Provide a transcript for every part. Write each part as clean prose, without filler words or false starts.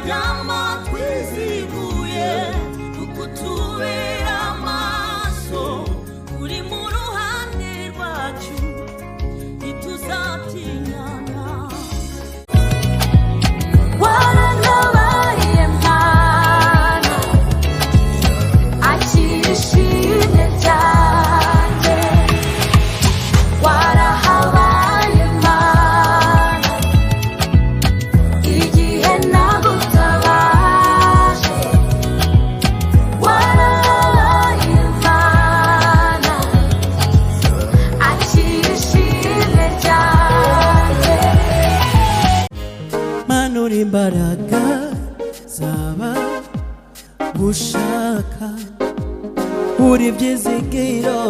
tukaryama twizihiwe tukutubera amaso uri mu ruhande rwacu ntituzatinyana waranabaye Mana akirishimye cyane warahabaye Mana igihe nagutabaje warahabaye Mana akirishimye cyane manura imbaraga zaba gushaka uri ibyizigiro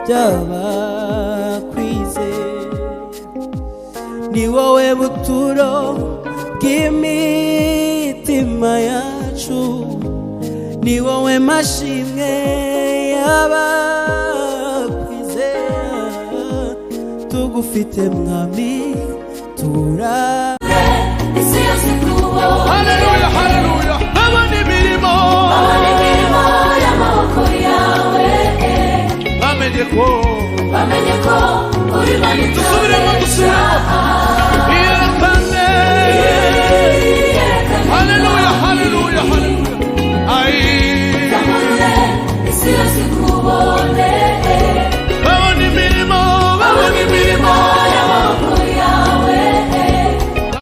by'abakwizera ni wowe buturo bw'imitima yacu ni wowe mashimwe y'abakwizera tugufite mwami tura Haleluya, haleluya. Abona imirimo y'amaboko yawe bamenye ko uri Mana dusubiremo